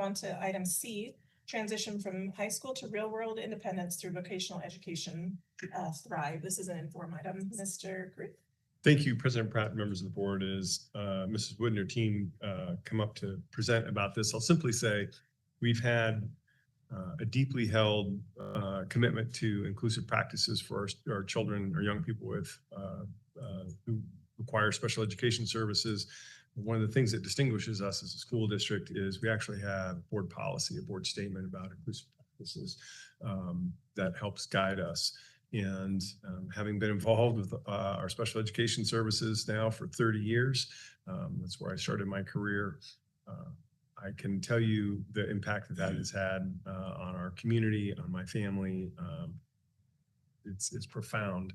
on to item C, transition from high school to real world independence through vocational education, Thrive. This is an inform item. Mr. Kruth. Thank you, President Pratt, members of the board. As Mrs. Wood and her team come up to present about this, I'll simply say we've had a deeply held commitment to inclusive practices for our children or young people with who require special education services. One of the things that distinguishes us as a school district is we actually have board policy, a board statement about inclusive practices that helps guide us. And having been involved with our special education services now for 30 years, that's where I started my career. I can tell you the impact that that has had on our community, on my family. It's profound.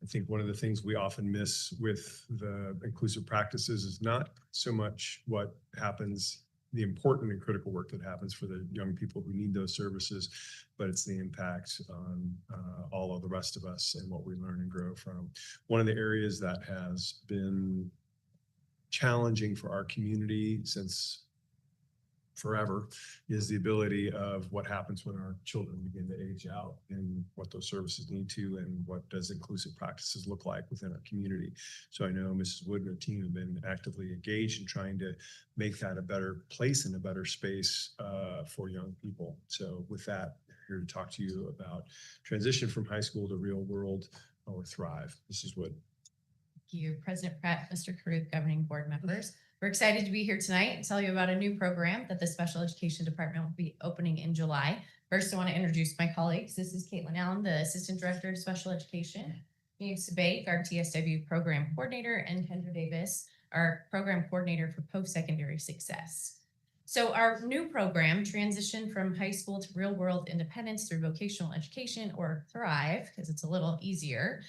I think one of the things we often miss with the inclusive practices is not so much what happens, the important and critical work that happens for the young people who need those services, but it's the impact on all of the rest of us and what we learn and grow from. One of the areas that has been challenging for our community since forever is the ability of what happens when our children begin to age out and what those services need to and what does inclusive practices look like within our community. So I know Mrs. Wood and her team have been actively engaged in trying to make that a better place and a better space for young people. So with that, I'm here to talk to you about transition from high school to real world or Thrive. Mrs. Wood. Thank you, President Pratt, Mr. Caruth, governing board members. We're excited to be here tonight and tell you about a new program that the Special Education Department will be opening in July. First, I want to introduce my colleagues. This is Caitlin Allen, the Assistant Director of Special Education, James Sabake, our TSW Program Coordinator, and Kendra Davis, our Program Coordinator for Post-Secondary Success. So our new program, Transition from High School to Real World Independence through Vocational Education, or Thrive, because it's a little easier.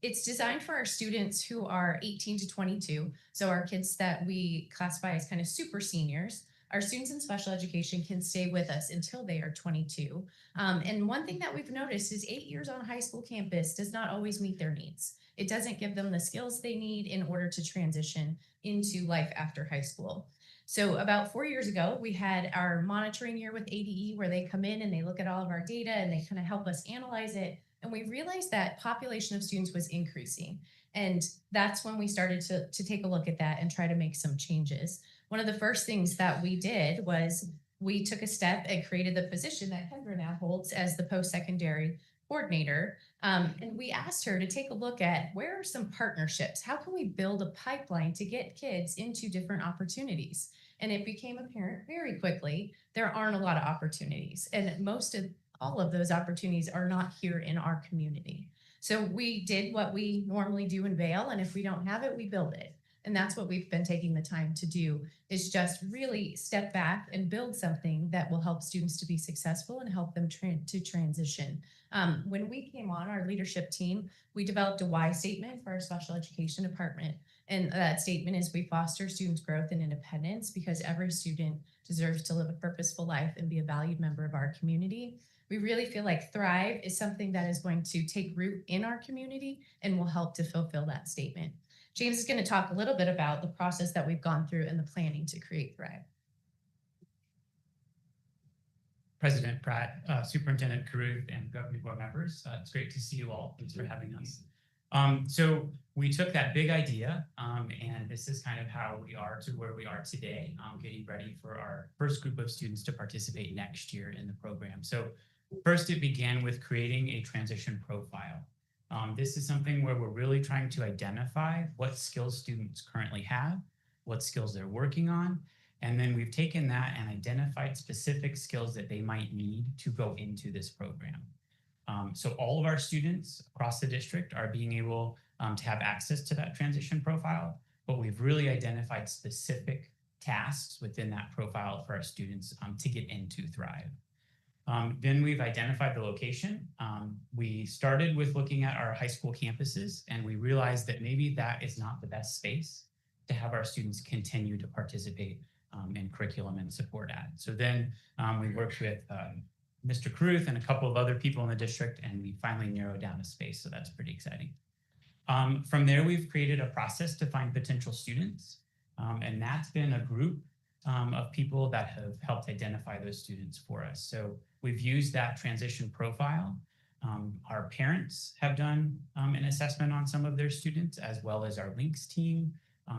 It's designed for our students who are 18 to 22. So our kids that we classify as kind of super seniors. Our students in special education can stay with us until they are 22. And one thing that we've noticed is 8 years on a high school campus does not always meet their needs. It doesn't give them the skills they need in order to transition into life after high school. So about 4 years ago, we had our monitoring year with ADE where they come in and they look at all of our data and they kind of help us analyze it. And we realized that population of students was increasing. And that's when we started to take a look at that and try to make some changes. One of the first things that we did was we took a step and created the position that Kendra now holds as the post-secondary coordinator. And we asked her to take a look at where are some partnerships? How can we build a pipeline to get kids into different opportunities? And it became apparent very quickly, there aren't a lot of opportunities. And all of those opportunities are not here in our community. So we did what we normally do in Vail, and if we don't have it, we build it. And that's what we've been taking the time to do, is just really step back and build something that will help students to be successful and help them to transition. When we came on our leadership team, we developed a why statement for our special education department. And that statement is we foster students' growth and independence because every student deserves to live a purposeful life and be a valued member of our community. We really feel like Thrive is something that is going to take root in our community and will help to fulfill that statement. James is going to talk a little bit about the process that we've gone through and the planning to create Thrive. President Pratt, Superintendent Caruth, and governing board members, it's great to see you all. Thanks for having us. So we took that big idea, and this is kind of how we are to where we are today, getting ready for our first group of students to participate next year in the program. So first, it began with creating a transition profile. This is something where we're really trying to identify what skills students currently have, what skills they're working on, and then we've taken that and identified specific skills that they might need to go into this program. So all of our students across the district are being able to have access to that transition profile, but we've really identified specific tasks within that profile for our students to get into Thrive. Then we've identified the location. We started with looking at our high school campuses, and we realized that maybe that is not the best space to have our students continue to participate in curriculum and support at. So then we worked with Mr. Caruth and a couple of other people in the district, and we finally narrowed down a space, so that's pretty exciting. From there, we've created a process to find potential students, and that's been a group of people that have helped identify those students for us. So we've used that transition profile. Our parents have done an assessment on some of their students, as well as our links team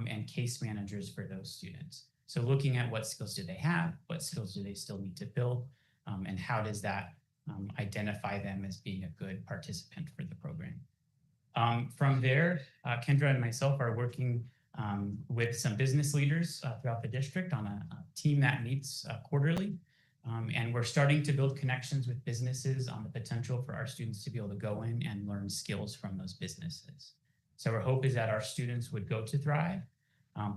and case managers for those students. So looking at what skills do they have, what skills do they still need to build, and how does that identify them as being a good participant for the program. From there, Kendra and myself are working with some business leaders throughout the district on a team that meets quarterly. And we're starting to build connections with businesses on the potential for our students to be able to go in and learn skills from those businesses. So our hope is that our students would go to Thrive,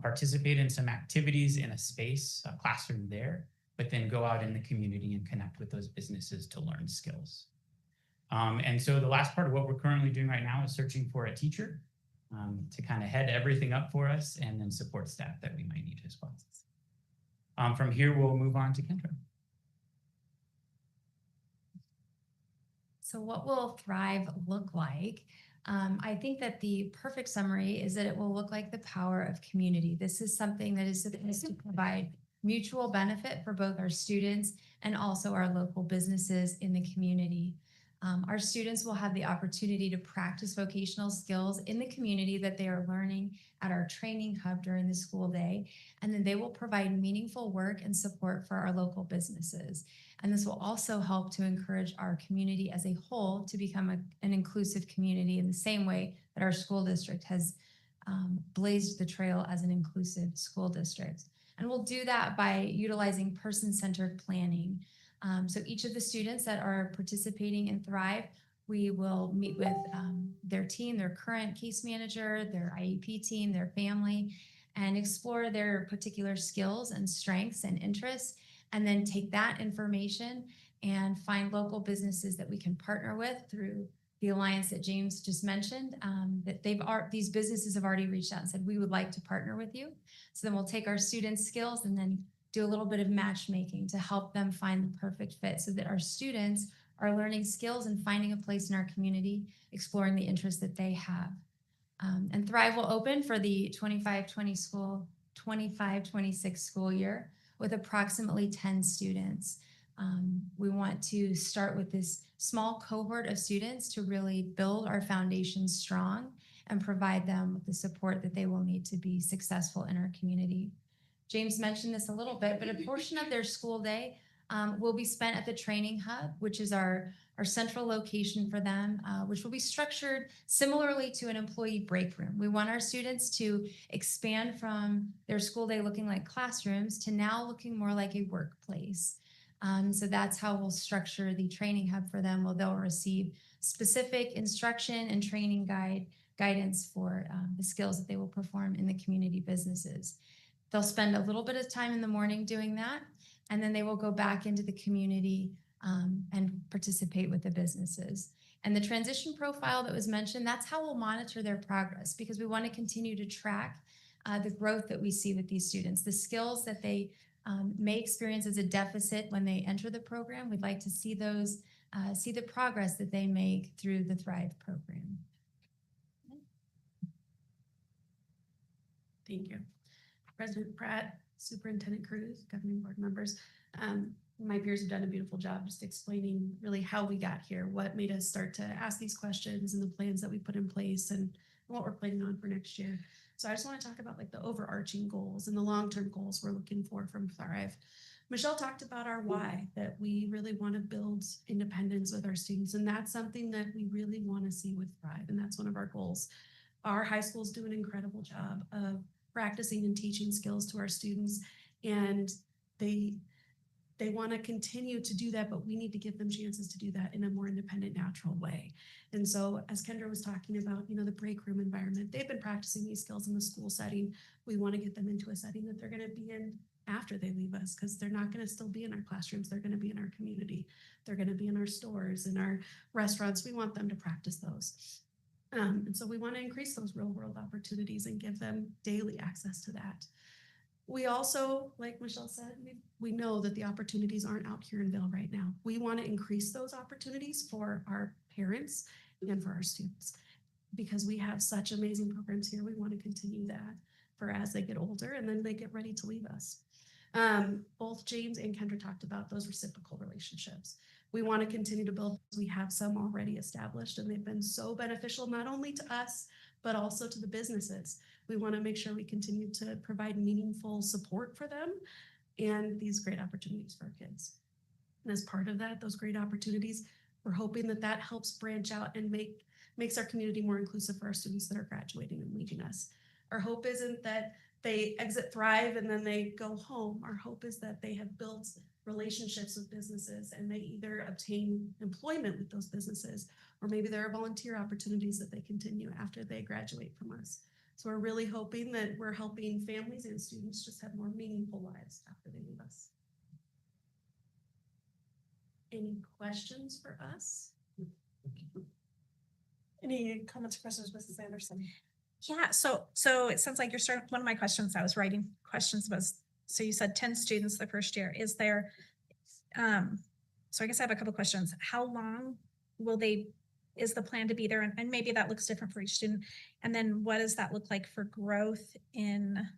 participate in some activities in a space, a classroom there, but then go out in the community and connect with those businesses to learn skills. And so the last part of what we're currently doing right now is searching for a teacher to kind of head everything up for us, and then support staff that we might need as well. From here, we'll move on to Kendra. So what will Thrive look like? I think that the perfect summary is that it will look like the power of community. This is something that is supposed to provide mutual benefit for both our students and also our local businesses in the community. Our students will have the opportunity to practice vocational skills in the community that they are learning at our training hub during the school day, and then they will provide meaningful work and support for our local businesses. And this will also help to encourage our community as a whole to become an inclusive community in the same way that our school district has blazed the trail as an inclusive school district. And we'll do that by utilizing person-centered planning. So each of the students that are participating in Thrive, we will meet with their team, their current case manager, their IEP team, their family, and explore their particular skills and strengths and interests, and then take that information and find local businesses that we can partner with through the alliance that James just mentioned, that these businesses have already reached out and said, we would like to partner with you. So then we'll take our students' skills and then do a little bit of matchmaking to help them find the perfect fit, so that our students are learning skills and finding a place in our community, exploring the interests that they have. And Thrive will open for the 25-26 school year with approximately 10 students. We want to start with this small cohort of students to really build our foundation strong and provide them with the support that they will need to be successful in our community. James mentioned this a little bit, but a portion of their school day will be spent at the training hub, which is our central location for them, which will be structured similarly to an employee break room. We want our students to expand from their school day looking like classrooms to now looking more like a workplace. So that's how we'll structure the training hub for them, where they'll receive specific instruction and training guidance for the skills that they will perform in the community businesses. They'll spend a little bit of time in the morning doing that, and then they will go back into the community and participate with the businesses. And the transition profile that was mentioned, that's how we'll monitor their progress, because we want to continue to track the growth that we see with these students, the skills that they may experience as a deficit when they enter the program. We'd like to see those, see the progress that they make through the Thrive program. Thank you. President Pratt, Superintendent Cruz, governing board members. My peers have done a beautiful job just explaining really how we got here, what made us start to ask these questions and the plans that we put in place and what we're planning on for next year. So I just want to talk about like the overarching goals and the long-term goals we're looking for from Thrive. Michelle talked about our why, that we really want to build independence with our students. And that's something that we really want to see with Thrive. And that's one of our goals. Our high schools do an incredible job of practicing and teaching skills to our students, and they want to continue to do that, but we need to give them chances to do that in a more independent, natural way. And so as Kendra was talking about, you know, the break room environment, they've been practicing these skills in the school setting. We want to get them into a setting that they're going to be in after they leave us, because they're not going to still be in our classrooms. They're going to be in our community. They're going to be in our stores, in our restaurants. We want them to practice those. And so we want to increase those real world opportunities and give them daily access to that. We also, like Michelle said, we know that the opportunities aren't out here in Vail right now. We want to increase those opportunities for our parents and for our students, because we have such amazing programs here. We want to continue that for as they get older and then they get ready to leave us. Both James and Kendra talked about those reciprocal relationships. We want to continue to build. We have some already established, and they've been so beneficial not only to us, but also to the businesses. We want to make sure we continue to provide meaningful support for them and these great opportunities for our kids. And as part of that, those great opportunities, we're hoping that that helps branch out and makes our community more inclusive for our students that are graduating and leaving us. Our hope isn't that they exit Thrive and then they go home. Our hope is that they have built relationships with businesses and they either obtain employment with those businesses, or maybe there are volunteer opportunities that they continue after they graduate from us. So we're really hoping that we're helping families and students just have more meaningful lives after they leave us. Any questions for us? Any comments or questions, Mrs. Anderson? Yeah, so it sounds like you're starting, one of my questions, I was writing questions was, so you said 10 students the first year. Is there, so I guess I have a couple questions. How long is the plan to be there? And maybe that looks different for each student. And then what does that look like for growth in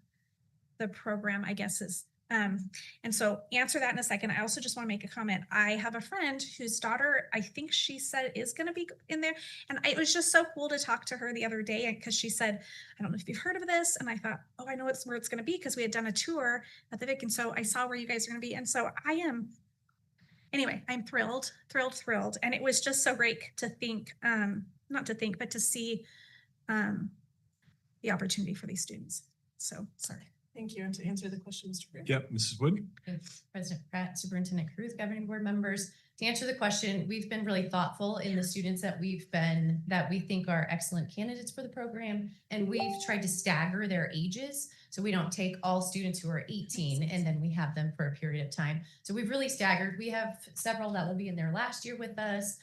the program, I guess is, and so answer that in a second. I also just want to make a comment. I have a friend whose daughter, I think she said is going to be in there. And it was just so cool to talk to her the other day because she said, I don't know if you've heard of this. And I thought, oh, I know where it's going to be because we had done a tour at the Vic. And so I saw where you guys are going to be. And so I'm thrilled. And it was just so great to think, not to think, but to see the opportunity for these students. So sorry. Thank you. And to answer the question, Mr. Greer. Yep, Mrs. Wood? President Pratt, Superintendent Cruz, Governing Board members. To answer the question, we've been really thoughtful in the students that we think are excellent candidates for the program. And we've tried to stagger their ages. So we don't take all students who are 18 and then we have them for a period of time. So we've really staggered. We have several that will be in their last year with us.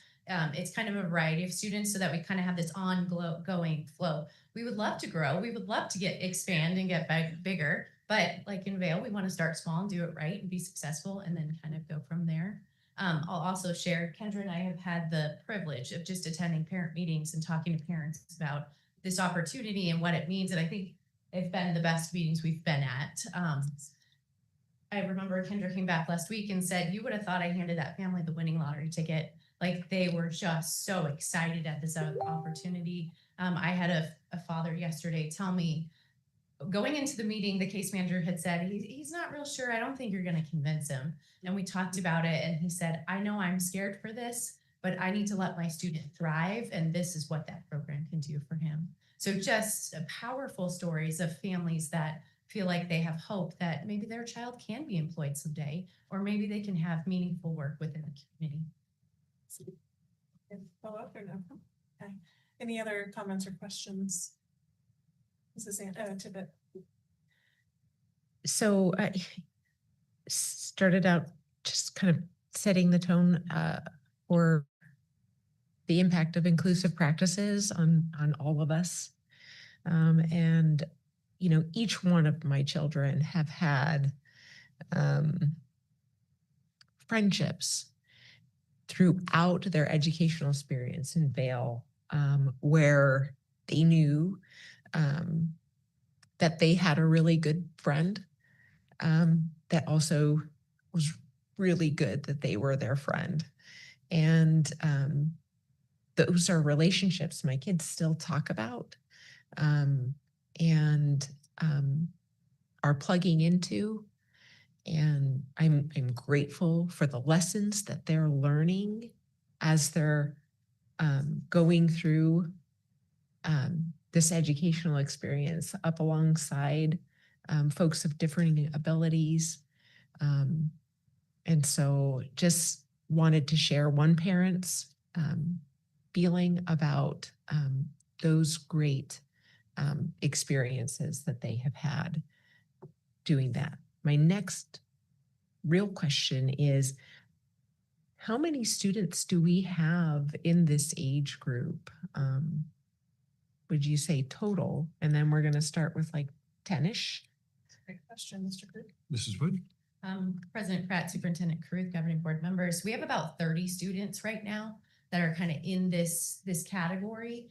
It's kind of a variety of students so that we kind of have this ongoing flow. We would love to grow. We would love to expand and get bigger. But like in Vail, we want to start small and do it right and be successful and then kind of go from there. I'll also share, Kendra and I have had the privilege of just attending parent meetings and talking to parents about this opportunity and what it means. And I think it's been the best meetings we've been at. I remember Kendra came back last week and said, you would have thought I handed that family the winning lottery ticket. Like they were just so excited at this opportunity. I had a father yesterday tell me, going into the meeting, the case manager had said, he's not real sure. I don't think you're going to convince him. And we talked about it and he said, I know I'm scared for this, but I need to let my student thrive. And this is what that program can do for him. So just powerful stories of families that feel like they have hope that maybe their child can be employed someday, or maybe they can have meaningful work within the community. Follow up or no? Okay. Any other comments or questions? Mrs. Tibbet. So I started out just kind of setting the tone for the impact of inclusive practices on all of us. And, you know, each one of my children have had friendships throughout their educational experience in Vail, where they knew that they had a really good friend that also was really good that they were their friend. And those are relationships my kids still talk about and are plugging into. And I'm grateful for the lessons that they're learning as they're going through this educational experience up alongside folks of differing abilities. And so just wanted to share one parent's feeling about those great experiences that they have had doing that. My next real question is, how many students do we have in this age group? Would you say total? And then we're going to start with like 10-ish. Great question, Mr. Krug. Mrs. Wood? President Pratt, Superintendent Cruz, Governing Board members, we have about 30 students right now that are kind of in this category.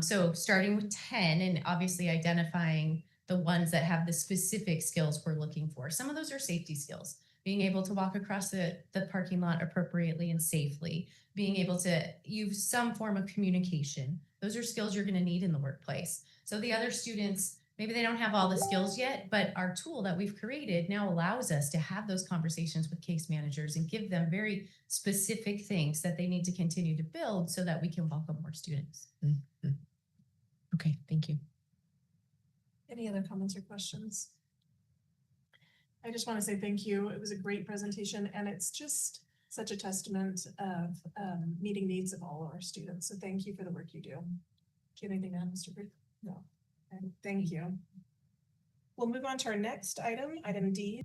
So starting with 10 and obviously identifying the ones that have the specific skills we're looking for. Some of those are safety skills, being able to walk across the parking lot appropriately and safely, being able to use some form of communication. Those are skills you're going to need in the workplace. So the other students, maybe they don't have all the skills yet, but our tool that we've created now allows us to have those conversations with case managers and give them very specific things that they need to continue to build so that we can welcome more students. Mhm. Okay, thank you. Any other comments or questions? I just want to say thank you. It was a great presentation, and it's just such a testament of meeting needs of all of our students. So thank you for the work you do. Do you have anything to add, Mr. Booth? No. Okay, thank you. We'll move on to our next item, item D,